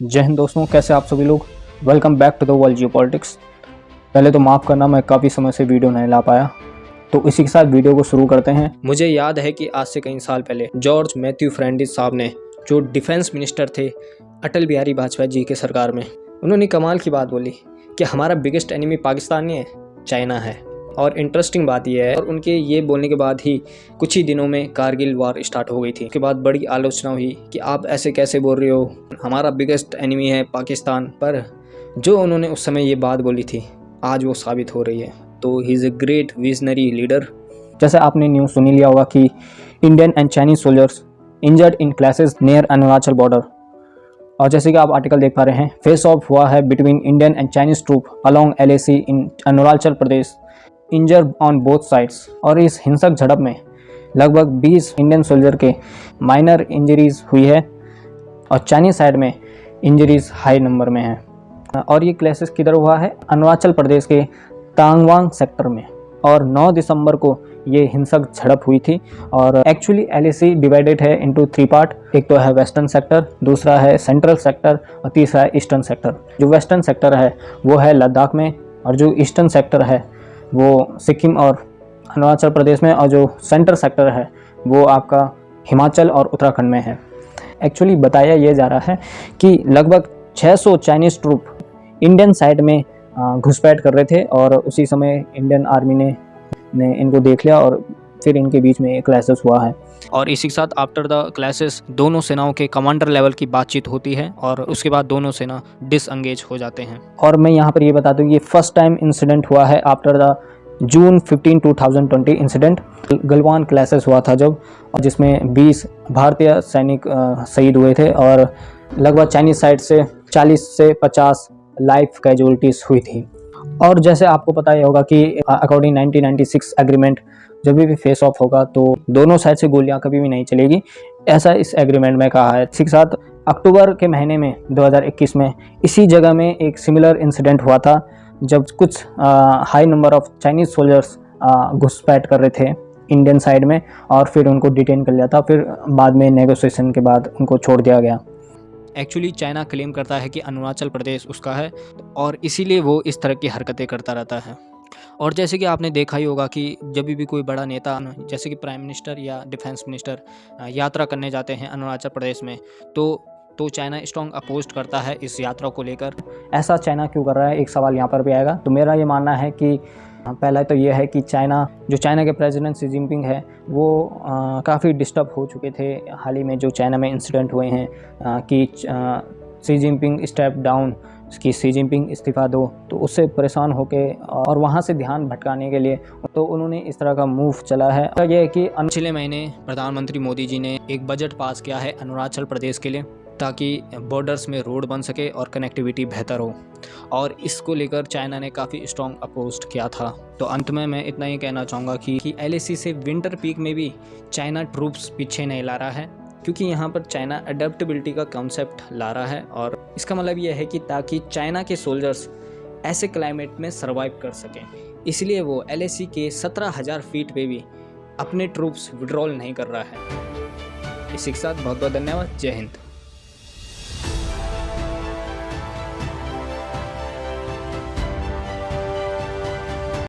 जय हिंद दोस्तों, कैसे आप सभी लोग। Welcome back to the world geopolitics. पहले तो माफ़ करना, मैं काफ़ी समय से वीडियो नहीं ला पाया, तो इसी के साथ वीडियो को शुरू करते हैं। मुझे याद है कि आज से कई साल पहले जॉर्ज मैथ्यू फर्नांडिस साहब ने, जो डिफेंस मिनिस्टर थे अटल बिहारी वाजपेयी जी के सरकार में, उन्होंने कमाल की बात बोली कि हमारा बिगेस्ट एनिमी पाकिस्तान नहीं है, चाइना है। और इंटरेस्टिंग बात यह है, और उनके ये बोलने के बाद ही कुछ ही दिनों में कारगिल वार स्टार्ट हो गई थी। उसके बाद बड़ी आलोचना हुई कि आप ऐसे कैसे बोल रहे हो, हमारा बिगेस्ट एनिमी है पाकिस्तान। पर जो उन्होंने उस समय ये बात बोली थी, आज वो साबित हो रही है। तो he is a great visionary leader. जैसे आपने न्यूज़ सुनी लिया होगा कि Indian and Chinese soldiers injured in clashes near Arunachal border. और जैसे कि आप आर्टिकल देख पा रहे हैं, फेस ऑफ हुआ है between Indian and Chinese troop along LAC in Arunachal Pradesh, injured on both sides. और इस हिंसक झड़प में लगभग 20 इंडियन सोल्जर के माइनर इंजरीज हुई है और चाइनीज साइड में इंजरीज हाई नंबर में है। और ये क्लैशेस किधर हुआ है? अरुणाचल प्रदेश के तांगवांग सेक्टर में। और 9 दिसंबर को ये हिंसक झड़प हुई थी। और एक्चुअली LAC डिवाइडेड है इनटू 3 पार्ट। एक तो है वेस्टर्न सेक्टर, दूसरा है सेंट्रल सेक्टर और तीसरा है ईस्टर्न सेक्टर। जो वेस्टर्न सेक्टर है वो है लद्दाख में, और जो ईस्टर्न सेक्टर है वो सिक्किम और अरुणाचल प्रदेश में, और जो सेंट्रल सेक्टर है वो आपका हिमाचल और उत्तराखंड में है। एक्चुअली बताया ये जा रहा है कि लगभग 600 चाइनीज़ ट्रूप इंडियन साइड में घुसपैठ कर रहे थे, और उसी समय इंडियन आर्मी ने इनको देख लिया और फिर इनके बीच में एक क्लैशेस हुआ है। और इसी के साथ आफ्टर द क्लैशेस दोनों सेनाओं के कमांडर लेवल की बातचीत होती है, और उसके बाद दोनों सेना डिसएंगेज हो जाते हैं। और मैं यहाँ पर ये बता दूँ, ये फर्स्ट टाइम इंसिडेंट हुआ है after the June 15, 2020 incident. Galwan clashes हुआ था जब, जिसमें 20 भारतीय सैनिक शहीद हुए थे, और लगभग चाइनीज साइड से 40 से 50 लाइफ कैजुअलिटीज हुई थी। और जैसे आपको पता ही होगा कि अकॉर्डिंग 1996 एग्रीमेंट, जब भी फेस ऑफ होगा तो दोनों साइड से गोलियां कभी भी नहीं चलेगी, ऐसा इस एग्रीमेंट में कहा है। इसी के साथ अक्टूबर के महीने में 2021 में इसी जगह में एक सिमिलर इंसिडेंट हुआ था, जब कुछ high number of Chinese soldiers घुसपैठ कर रहे थे इंडियन साइड में, और फिर उनको डिटेन कर लिया था। फिर बाद में नेगोशिएशन के बाद उनको छोड़ दिया गया। एक्चुअली चाइना क्लेम करता है कि अरुणाचल प्रदेश उसका है, और इसीलिए वो इस तरह की हरकतें करता रहता है। और जैसे कि आपने देखा ही होगा कि जब भी कोई बड़ा नेता, जैसे कि प्राइम मिनिस्टर या डिफेंस मिनिस्टर यात्रा करने जाते हैं अरुणाचल प्रदेश में, तो चाइना स्ट्रॉन्ग अपोज करता है इस यात्रा को लेकर। ऐसा चाइना क्यों कर रहा है, एक सवाल यहाँ पर भी आएगा। तो मेरा ये मानना है कि पहला तो ये है कि चाइना के प्रेसिडेंट शी जिनपिंग है वो काफ़ी डिस्टर्ब हो चुके थे हाल ही में, जो चाइना में इंसिडेंट हुए हैं कि शी जिनपिंग स्टेप डाउन, कि शी जिनपिंग इस्तीफ़ा दो। तो उससे परेशान होके और वहाँ से ध्यान भटकाने के लिए तो उन्होंने इस तरह का मूव चला है। तो ये है कि पिछले महीने प्रधानमंत्री मोदी जी ने एक बजट पास किया है अरुणाचल प्रदेश के लिए, ताकि बॉर्डर्स में रोड बन सके और कनेक्टिविटी बेहतर हो। और इसको लेकर चाइना ने काफ़ी स्ट्रॉन्ग अपोज किया था। तो अंत में मैं इतना ही कहना चाहूँगा कि LAC से विंटर पीक में भी चाइना ट्रूप्स पीछे नहीं ला रहा है, क्योंकि यहाँ पर चाइना अडेप्टेबिलिटी का कॉन्सेप्ट ला रहा है। और इसका मतलब यह है कि ताकि चाइना के सोल्जर्स ऐसे क्लाइमेट में सर्वाइव कर सकें, इसलिए वो LAC के 17,000 फीट पे भी अपने ट्रूप्स विड्रॉल नहीं कर रहा है। इसी के साथ बहुत बहुत धन्यवाद। जय हिंद।